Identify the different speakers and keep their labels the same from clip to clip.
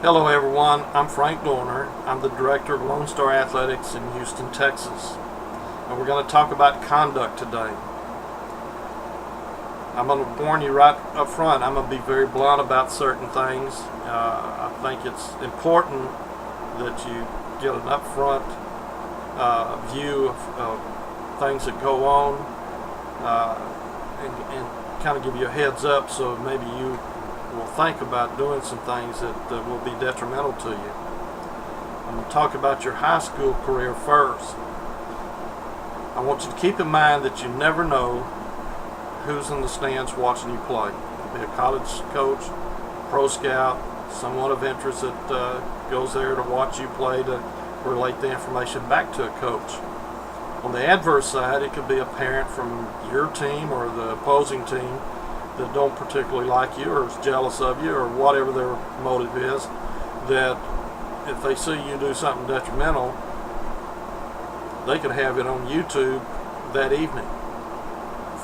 Speaker 1: Hello everyone, I'm Frank Dorner. I'm the Director of Lone Star Athletics in Houston, Texas. And we're going to talk about conduct today. I'm going to warn you right up front, I'm going to be very blunt about certain things. I think it's important that you get an upfront view of things that go on and kind of give you a heads up so maybe you will think about doing some things that will be detrimental to you. I'm going to talk about your high school career first. I want you to keep in mind that you never know who's in the stands watching you play. You could be a college coach, pro scout, someone of interest that goes there to watch you play to relate the information back to a coach. On the adverse side, it could be a parent from your team or the opposing team that don't particularly like you or is jealous of you or whatever their motive is, that if they see you do something detrimental, they could have it on YouTube that evening.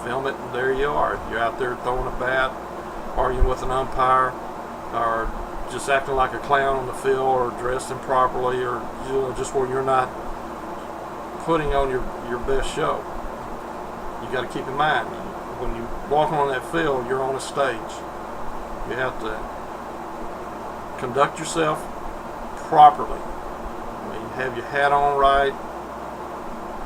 Speaker 1: Film it and there you are. You're out there throwing a bat, arguing with an umpire, or just acting like a clown on the field, or dressed improperly, or just where you're not putting on your best show. You got to keep in mind, when you walk on that field, you're on a stage. You have to conduct yourself properly. Have your hat on right.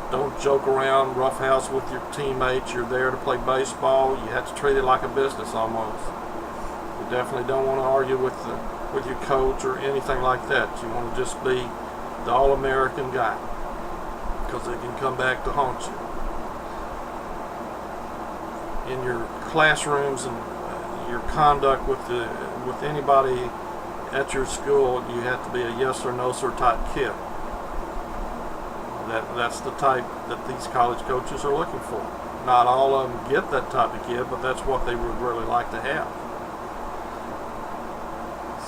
Speaker 1: Don't joke around, roughhouse with your teammates. You're there to play baseball. You have to treat it like a business almost. You definitely don't want to argue with your coach or anything like that. You want to just be the all-American guy, because they can come back to haunt you. In your classrooms and your conduct with anybody at your school, you have to be a yes or no sir type kid. That's the type that these college coaches are looking for. Not all of them get that type of kid, but that's what they would really like to have.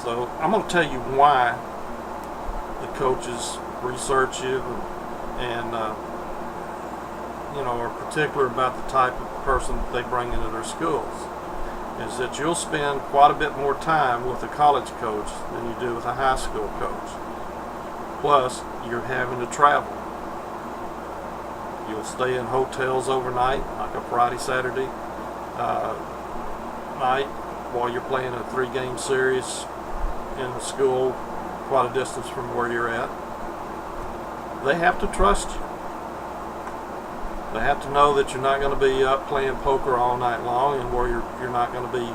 Speaker 1: So I'm going to tell you why the coaches research you and are particular about the type of person that they bring into their schools. Is that you'll spend quite a bit more time with a college coach than you do with a high school coach. Plus, you're having to travel. You'll stay in hotels overnight, like a Friday, Saturday night, while you're playing a 3-game series in the school, quite a distance from where you're at. They have to trust you. They have to know that you're not going to be up playing poker all night long, and where you're not going to be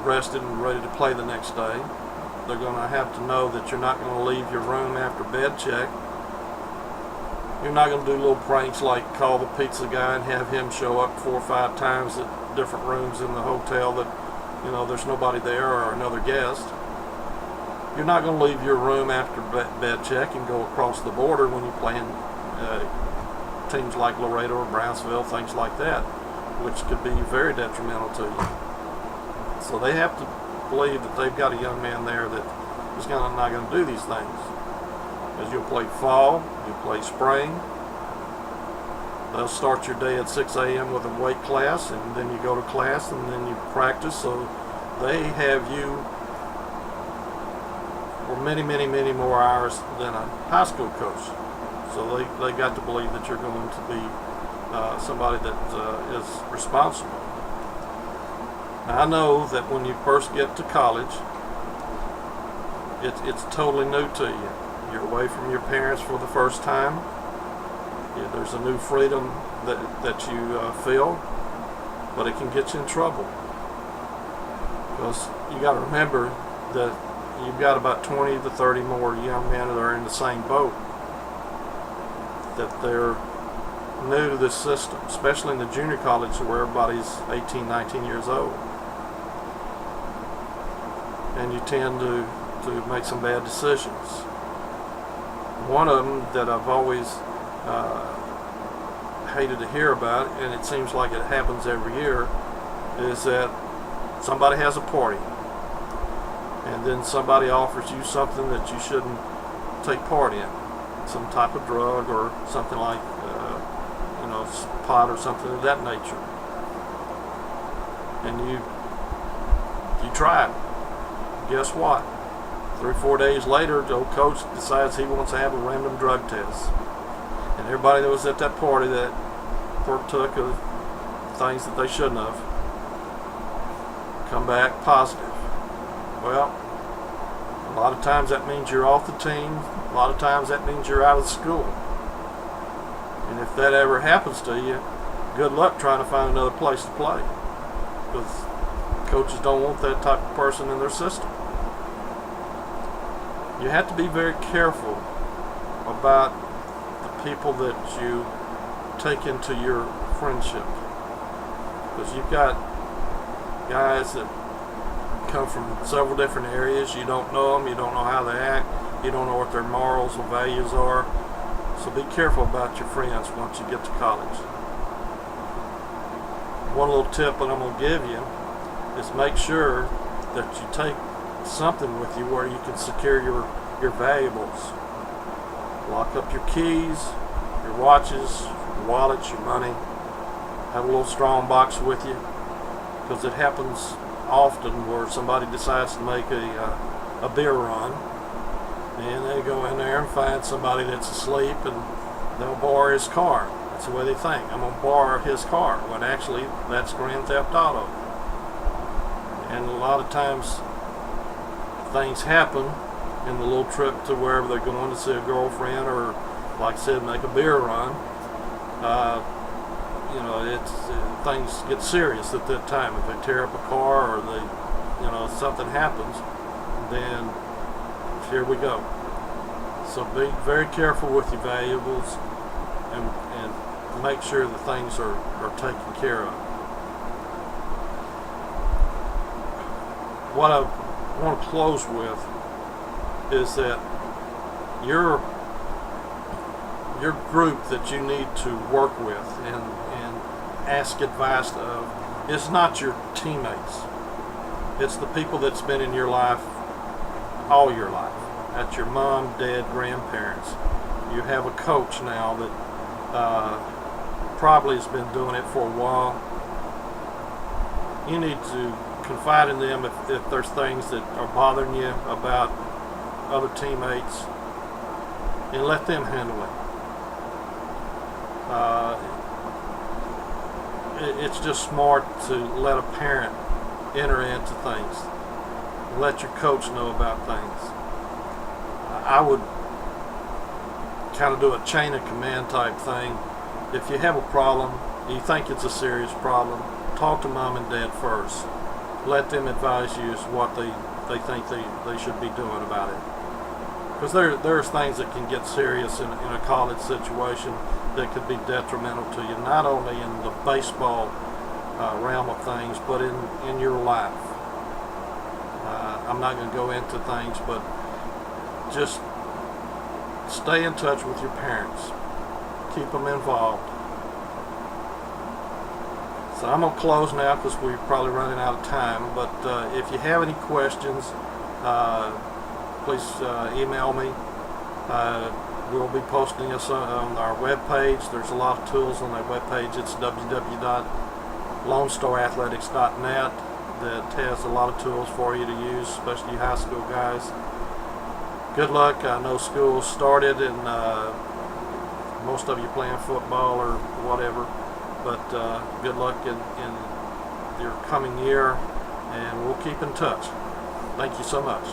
Speaker 1: rested and ready to play the next day. They're going to have to know that you're not going to leave your room after bed check. You're not going to do little pranks like call the pizza guy and have him show up 4 or 5 times at different rooms in the hotel that there's nobody there or another guest. You're not going to leave your room after bed check and go across the border when you're playing teams like Laredo or Brownsville, things like that, which could be very detrimental to you. So they have to believe that they've got a young man there that is not going to do these things. As you'll play fall, you'll play spring. They'll start your day at 6 a.m. with a weight class, and then you go to class, and then you practice. So they have you for many, many, many more hours than a high school coach. So they got to believe that you're going to be somebody that is responsible. Now, I know that when you first get to college, it's totally new to you. You're away from your parents for the first time. There's a new freedom that you feel, but it can get you in trouble. Because you got to remember that you've got about 20 to 30 more young men that are in the same boat, that they're new to this system, especially in the junior college where everybody's 18, 19 years old. And you tend to make some bad decisions. One of them that I've always hated to hear about, and it seems like it happens every year, is that somebody has a party and then somebody offers you something that you shouldn't take part in, some type of drug or something like pot or something of that nature, and you try it. Guess what? 3 or 4 days later, the old coach decides he wants to have a random drug test. And everybody that was at that party that partook of things that they shouldn't have come back positive. Well, a lot of times that means you're off the team. A lot of times that means you're out of school. And if that ever happens to you, good luck trying to find another place to play. Because coaches don't want that type of person in their system. You have to be very careful about the people that you take into your friendship. Because you've got guys that come from several different areas. You don't know them. You don't know how they act. You don't know what their morals or values are. So be careful about your friends once you get to college. One little tip that I'm going to give you is make sure that you take something with you where you can secure your valuables. Lock up your keys, your watches, your wallets, your money. Have a little strong box with you, because it happens often where somebody decides to make a beer run, and they go in there and find somebody that's asleep, and they'll borrow his car. That's the way they think. I'm going to borrow his car, when actually that's Grand Theft Auto. And a lot of times things happen in the little trip to wherever they're going to see a girlfriend, or like I said, make a beer run. Things get serious at that time. If they tear up a car, or something happens, then here we go. So be very careful with your valuables, and make sure that things are taken care of. What I want to close with is that your group that you need to work with and ask advice of is not your teammates. It's the people that's been in your life all your life. That's your mom, dad, grandparents. You have a coach now that probably has been doing it for a while. You need to confide in them if there's things that are bothering you about other teammates, and let them handle it. It's just smart to let a parent enter into things. Let your coach know about things. I would kind of do a chain of command type thing. If you have a problem, you think it's a serious problem, talk to mom and dad first. Let them advise you as what they think they should be doing about it. Because there's things that can get serious in a college situation that could be detrimental to you, not only in the baseball realm of things, but in your life. I'm not going to go into things, but just stay in touch with your parents. Keep them involved. So I'm going to close now because we're probably running out of time. But if you have any questions, please email me. We'll be posting this on our webpage. There's a lot of tools on that webpage. It's www.lonestarathletics.net that has a lot of tools for you to use, especially you high school guys. Good luck. I know school started and most of you playing football or whatever, but good luck in your coming year, and we'll keep in touch. Thank you so much.